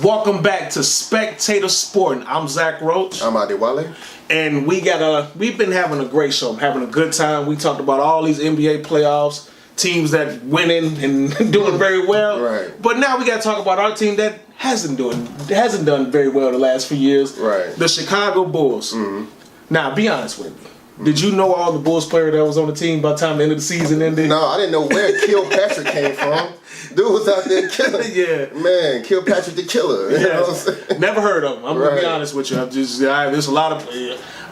Welcome back to Spectator Sport. I'm Zach Roach. I'm Adewale. And we've been having a great show. I'm having a good time. We talked about all these NBA playoffs, teams that winning and doing very well. Right. But now we got to talk about our team that hasn't done very well the last few years. Right. The Chicago Bulls. Mm-hmm. Now, be honest with me. Did you know all the Bulls players that was on the team by the time the end of the season ended? No, I didn't know where Kilpatrick came from. Dude was out there killing. Yeah. Man, Kilpatrick the killer. You know what I'm saying? Never heard of him. I'm going to be honest with you. There's a lot of...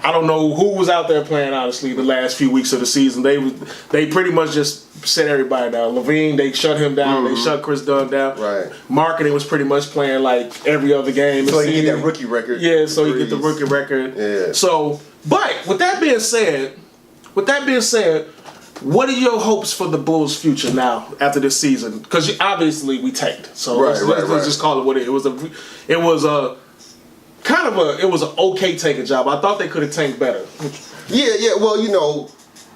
I don't know who was out there playing, honestly, the last few weeks of the season. They pretty much just set everybody down. Levine, they shut him down. Mm-hmm. They shut Chris Dunn down. Right. Marketing was pretty much playing like every other game. So he get that rookie record. Yeah, so he get the rookie record. Yeah. So, but with that being said, what are your hopes for the Bulls' future now after this season? Because obviously we tanked. So let's just call it what it was. It was an okay tanking job. I thought they could have tanked better. Yeah. Well, you know,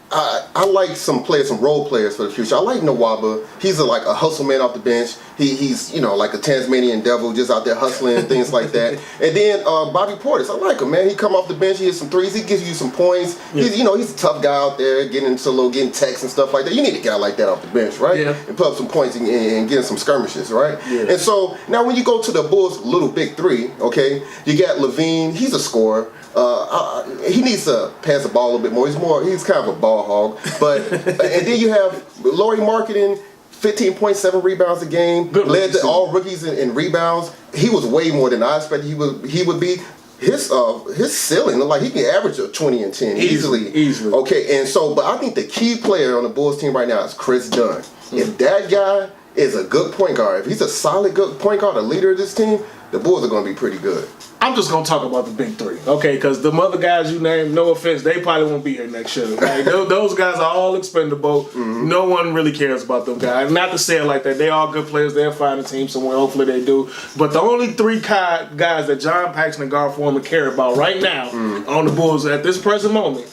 I like some role players for the future. I like Nwaba. He's like a hustle man off the bench. He's like a Tasmanian devil, just out there hustling and things like that. And then Bobby Portis, I like him, man. He come off the bench, he hits some threes, he gives you some points. Yeah. He's a tough guy out there, getting texts and stuff like that. You need a guy like that off the bench, right? Yeah. And put up some points and get some skirmishes, right? Yeah. And so now when you go to the Bulls' little big three, okay, you got Levine. He's a scorer. He needs to pass the ball a little bit more. He's kind of a ball hog. But and then you have Lauri Markkanen, 15.7 rebounds a game, led to all rookies in rebounds. He was way more than I expected he would be. His ceiling looked like he can average a 20 and 10 easily. Okay, and so but I think the key player on the Bulls team right now is Chris Dunn. Mm-hmm. If that guy is a good point guard, if he's a solid good point guard, a leader of this team, the Bulls are going to be pretty good. I'm just going to talk about the big three, okay? Because the other guys you named, no offense, they probably won't be here next year. Right? Those guys are all expendable. Mm-hmm. No one really cares about them guys. Not to say it like that. They all good players. They'll find a team somewhere. Hopefully they do. But the only three guys that John Paxson and Gar Forman care about right now on the Bulls at this present moment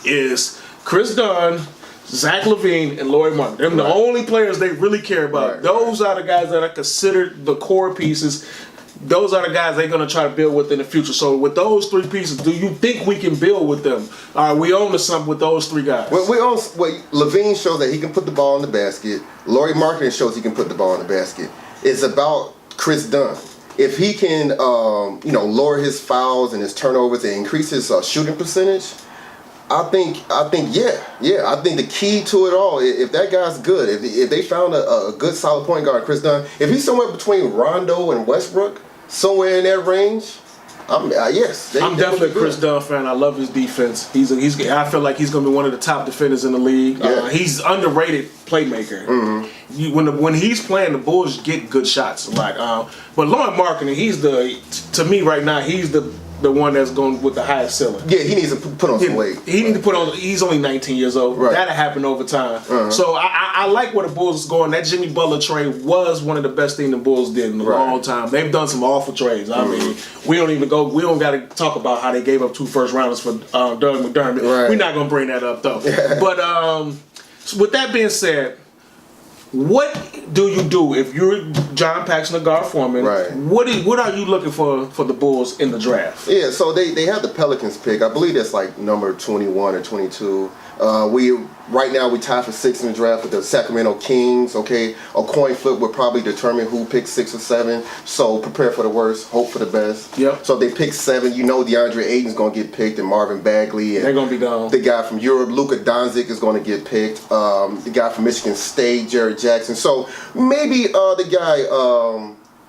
is Chris Dunn, Zach Levine, and Lauri Markkanen. They're the only players they really care about. Right. Those are the guys that are considered the core pieces. Those are the guys they're going to try to build with in the future. So with those three pieces, do you think we can build with them? Are we on to something with those three guys? Levine shows that he can put the ball in the basket. Lauri Markkanen shows he can put the ball in the basket. It's about Chris Dunn. If he can, lower his fouls and his turnovers and increase his shooting percentage, I think, yeah. I think the key to it all, if that guy's good, if they found a good solid point guard, Chris Dunn, if he's somewhere between Rondo and Westbrook, somewhere in that range, yes. I'm definitely a Chris Dunn fan. I love his defense. I feel like he's going to be one of the top defenders in the league. Yeah. He's underrated playmaker. Mm-hmm. When he's playing, the Bulls get good shots a lot. But Lauri Markkanen, to me right now, he's the one that's going with the highest ceiling. Yeah, he needs to put on some weight. He needs to put on. He's only 19 years old. Right. That'll happen over time. Uh-huh. So I like where the Bulls is going. That Jimmy Butler trade was one of the best things the Bulls did in a long time. They've done some awful trades. I mean, we don't got to talk about how they gave up 2 first rounders for Doug McDermott. Right. We're not going to bring that up though. But with that being said, what do you do if you're John Paxson or Gar Forman? Right. What are you looking for the Bulls in the draft? Yeah, so they have the Pelicans pick. I believe that's like number 21 or 22. Right now we tied for 6 in the draft with the Sacramento Kings. Okay, a coin flip will probably determine who picks 6 or 7. So prepare for the worst, hope for the best. Yep. So if they pick 7, DeAndre Ayton's going to get picked, and Marvin Bagley. And they're going to be gone. The guy from Europe, Luka Doncic, is going to get picked. The guy from Michigan State, Jared Jackson. So maybe the guy.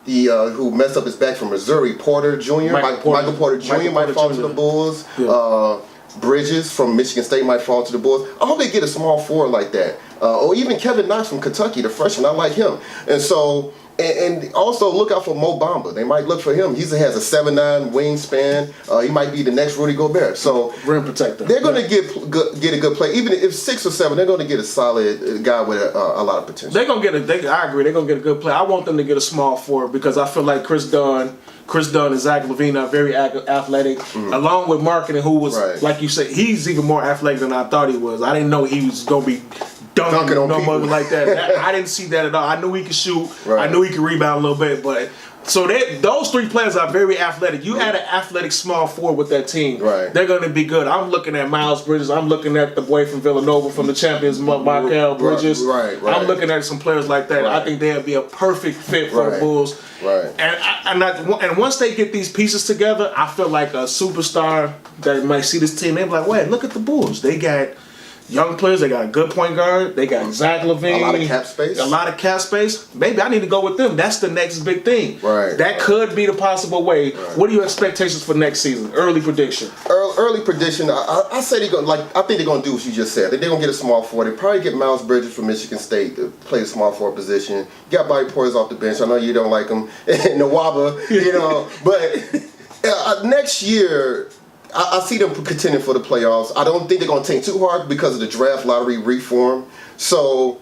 Who messed up his back from Missouri, Porter Jr. Michael Porter Jr. might fall to the Bulls. Yeah. Bridges from Michigan State might fall to the Bulls. I hope they get a small forward like that. Or even Kevin Knox from Kentucky, the freshman. I like him. And so, and also look out for Mo Bamba. They might look for him. He has a 7'9" wingspan. He might be the next Rudy Gobert. So rim protector. They're going to get a good play. Even if 6 or 7, they're going to get a solid guy with a lot of potential. They're going to get I agree. They're going to get a good play. I want them to get a small forward because I feel like Chris Dunn and Zach Levine are very athletic, along with Markkanen, who was, like you said, he's even more athletic than I thought he was. I didn't know he was going to be dunking on people like that. I didn't see that at all. I knew he could shoot. Right. I knew he could rebound a little bit, but So those three players are very athletic. You add an athletic small forward with that team, right. They're going to be good. I'm looking at Miles Bridges. I'm looking at the boy from Villanova from the champions, Michael Bridges. Right. I'm looking at some players like that. I think they'll be a perfect fit for the Bulls. Right. And once they get these pieces together, I feel like a superstar that might see this team, they're like, wait, look at the Bulls. They got young players. They got a good point guard. They got Zach LaVine. A lot of cap space. Maybe I need to go with them. That's the next big thing. Right. That could be the possible way. Right. What are your expectations for next season? Early prediction. Early prediction. I say they're gonna I think they're gonna do what you just said. They're gonna get a small forward. They probably get Miles Bridges from Michigan State to play the small forward position. You got Bobby Portis off the bench. I know you don't like him. Nawaba, but next year. I see them contending for the playoffs. I don't think they're going to tank too hard because of the draft lottery reform. So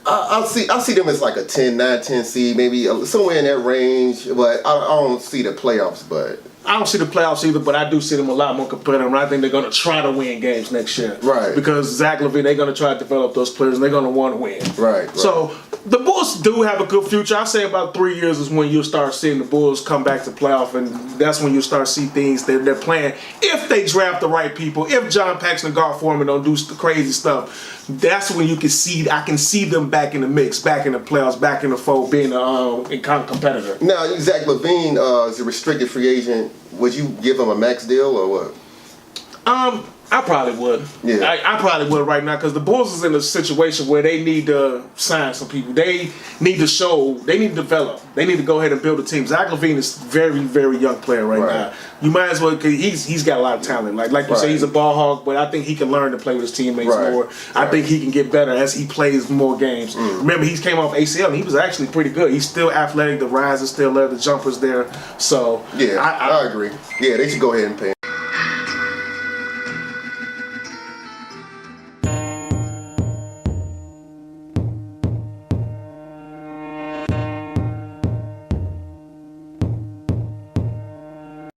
I see them as like a 10, 9, 10 seed, maybe somewhere in that range. But I don't see the playoffs. But I don't see the playoffs either, but I do see them a lot more competitive. I think they're going to try to win games next year. Right. Because Zach LaVine, they're going to try to develop those players, and they're going to want to win. Right. So the Bulls do have a good future. I say about 3 years is when you'll start seeing the Bulls come back to playoff, and that's when you'll start see things they're playing. If they draft the right people, if John Paxson and Gar Forman don't do crazy stuff, that's when you can see. I can see them back in the mix, back in the playoffs, back in the fold, being a competitor. Now, Zach LaVine is a restricted free agent. Would you give him a max deal or what? I probably would. Yeah. I probably would right now because the Bulls is in a situation where they need to sign some people. They need to show. They need to develop. They need to go ahead and build a team. Zach LaVine is a very, very young player right now. You might as well. Cause he's got a lot of talent. Like you say, he's a ball hog, but I think he can learn to play with his teammates more. I think he can get better as he plays more games. Remember, he came off ACL and he was actually pretty good. He's still athletic. The rise is still there. The jumper's there. So yeah, I agree. Yeah, they should go ahead and pay him.